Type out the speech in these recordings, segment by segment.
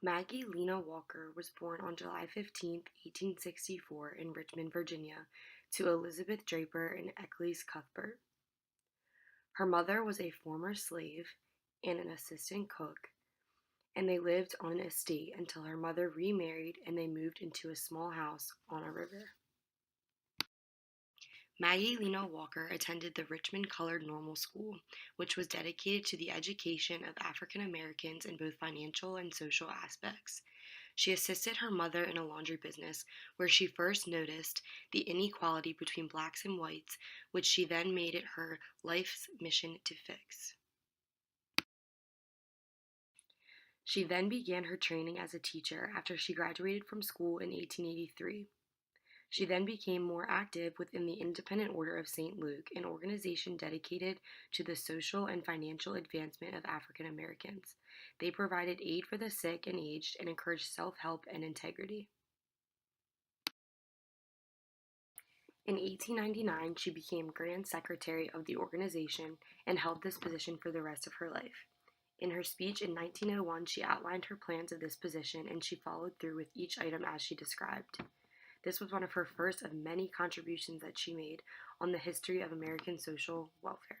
Maggie Lena Walker was born on July 15, 1864, in Richmond, Virginia, to Elizabeth Draper and Eccles Cuthbert. Her mother was a former slave and an assistant cook, and they lived on an estate until her mother remarried and they moved into a small house on a river. Maggie Lena Walker attended the Richmond Colored Normal School, which was dedicated to the education of African Americans in both financial and social aspects. She assisted her mother in a laundry business where she first noticed the inequality between blacks and whites, which she then made it her life's mission to fix. She then began her training as a teacher after she graduated from school in 1883. She then became more active within the Independent Order of St. Luke, an organization dedicated to the social and financial advancement of African Americans. They provided aid for the sick and aged and encouraged self-help and integrity. In 1899, she became Grand Secretary of the organization and held this position for the rest of her life. In her speech in 1901, she outlined her plans of this position and she followed through with each item as she described. This was one of her first of many contributions that she made on the history of American social welfare.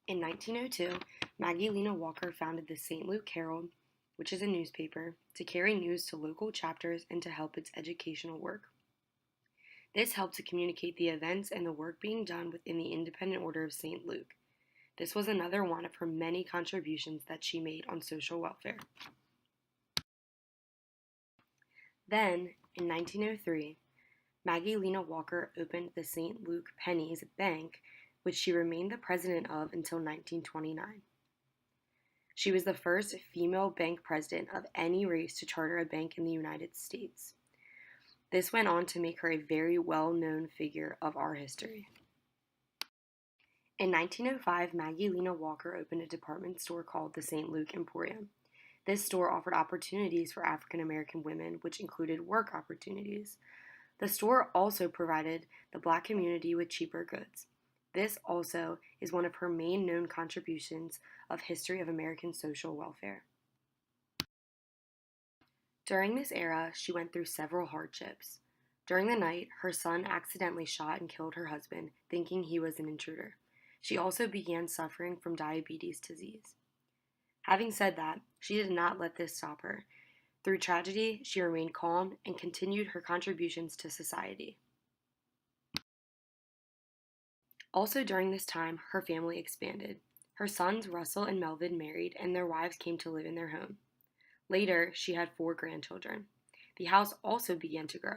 In 1902, Maggie Lena Walker founded the St. Luke Herald, which is a newspaper, to carry news to local chapters and to help its educational work. This helped to communicate the events and the work being done within the Independent Order of St. Luke. This was another one of her many contributions that she made on social welfare. Then, in 1903, Maggie Lena Walker opened the St. Luke Pennies Bank, which she remained the president of until 1929. She was the first female bank president of any race to charter a bank in the United States. This went on to make her a very well-known figure of our history. In 1905, Maggie Lena Walker opened a department store called the St. Luke Emporium. This store offered opportunities for African American women, which included work opportunities. The store also provided the black community with cheaper goods. This also is one of her main known contributions of history of American social welfare. During this era, she went through several hardships. During the night, her son accidentally shot and killed her husband, thinking he was an intruder. She also began suffering from diabetes disease. Having said that, she did not let this stop her. Through tragedy, she remained calm and continued her contributions to society. Also during this time, her family expanded. Her sons Russell and Melvin married, and their wives came to live in their home. Later, she had 4 grandchildren. The house also began to grow.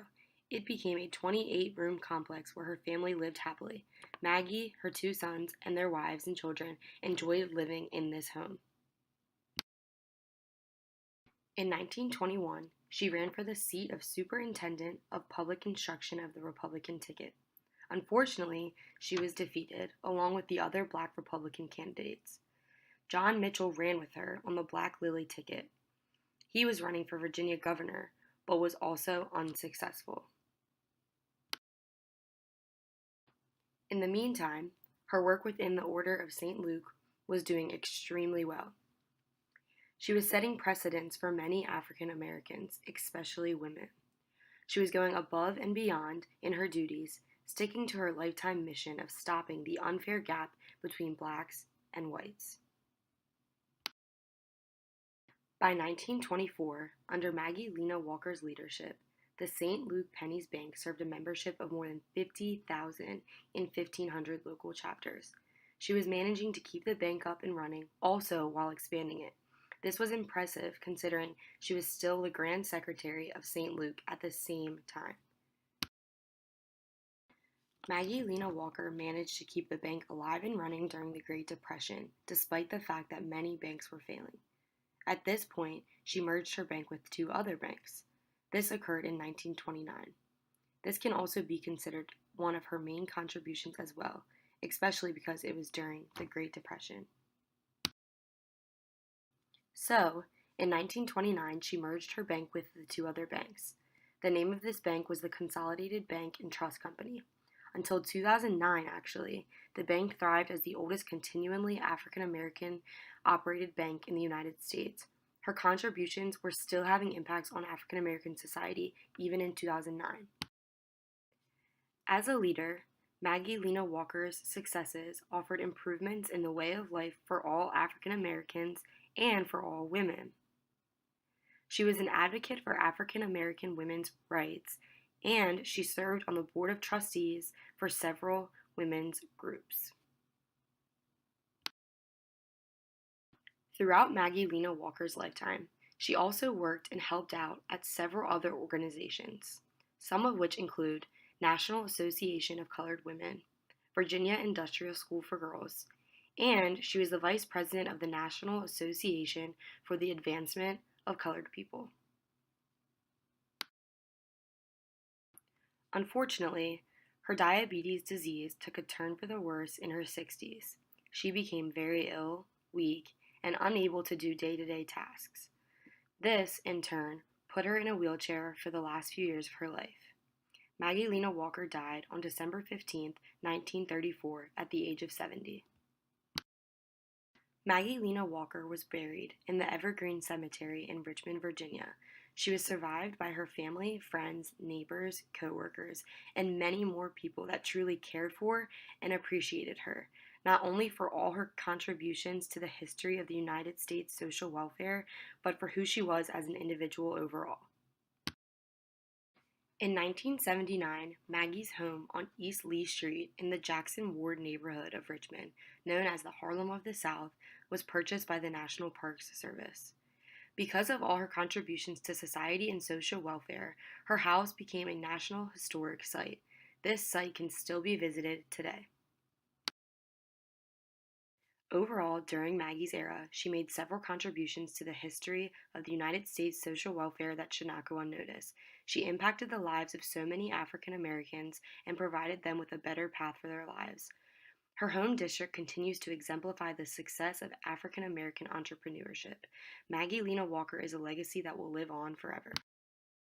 It became a 28-room complex where her family lived happily. Maggie, her 2 sons, and their wives and children enjoyed living in this home. In 1921, she ran for the seat of Superintendent of Public Instruction of the Republican ticket. Unfortunately, she was defeated, along with the other black Republican candidates. John Mitchell ran with her on the Black Lily ticket. He was running for Virginia governor, but was also unsuccessful. In the meantime, her work within the Order of St. Luke was doing extremely well. She was setting precedents for many African Americans, especially women. She was going above and beyond in her duties, sticking to her lifetime mission of stopping the unfair gap between blacks and whites. By 1924, under Maggie Lena Walker's leadership, the St. Luke Pennies Bank served a membership of more than 50,000 in 1,500 local chapters. She was managing to keep the bank up and running, also while expanding it. This was impressive considering she was still the Grand Secretary of St. Luke at the same time. Maggie Lena Walker managed to keep the bank alive and running during the Great Depression, despite the fact that many banks were failing. At this point, she merged her bank with 2 other banks. This occurred in 1929. This can also be considered one of her main contributions as well, especially because it was during the Great Depression. So, in 1929, she merged her bank with the 2 other banks. The name of this bank was the Consolidated Bank and Trust Company. Until 2009, actually, the bank thrived as the oldest continually African American operated bank in the United States. Her contributions were still having impacts on African American society even in 2009. As a leader, Maggie Lena Walker's successes offered improvements in the way of life for all African Americans and for all women. She was an advocate for African American women's rights, and she served on the board of trustees for several women's groups. Throughout Maggie Lena Walker's lifetime, she also worked and helped out at several other organizations, some of which include National Association of Colored Women, Virginia Industrial School for Girls, and she was the vice president of the National Association for the Advancement of Colored People. Unfortunately, her diabetes disease took a turn for the worse in her 60s. She became very ill, weak, and unable to do day-to-day tasks. This, in turn, put her in a wheelchair for the last few years of her life. Maggie Lena Walker died on December 15, 1934, at the age of 70. Maggie Lena Walker was buried in the Evergreen Cemetery in Richmond, Virginia. She was survived by her family, friends, neighbors, co-workers, and many more people that truly cared for and appreciated her, not only for all her contributions to the history of the United States social welfare, but for who she was as an individual overall. In 1979, Maggie's home on East Lee Street in the Jackson Ward neighborhood of Richmond, known as the Harlem of the South, was purchased by the National Parks Service. Because of all her contributions to society and social welfare, her house became a National Historic Site. This site can still be visited today. Overall, during Maggie's era, she made several contributions to the history of the United States social welfare that should not go unnoticed. She impacted the lives of so many African Americans and provided them with a better path for their lives. Her home district continues to exemplify the success of African American entrepreneurship. Maggie Lena Walker is a legacy that will live on forever.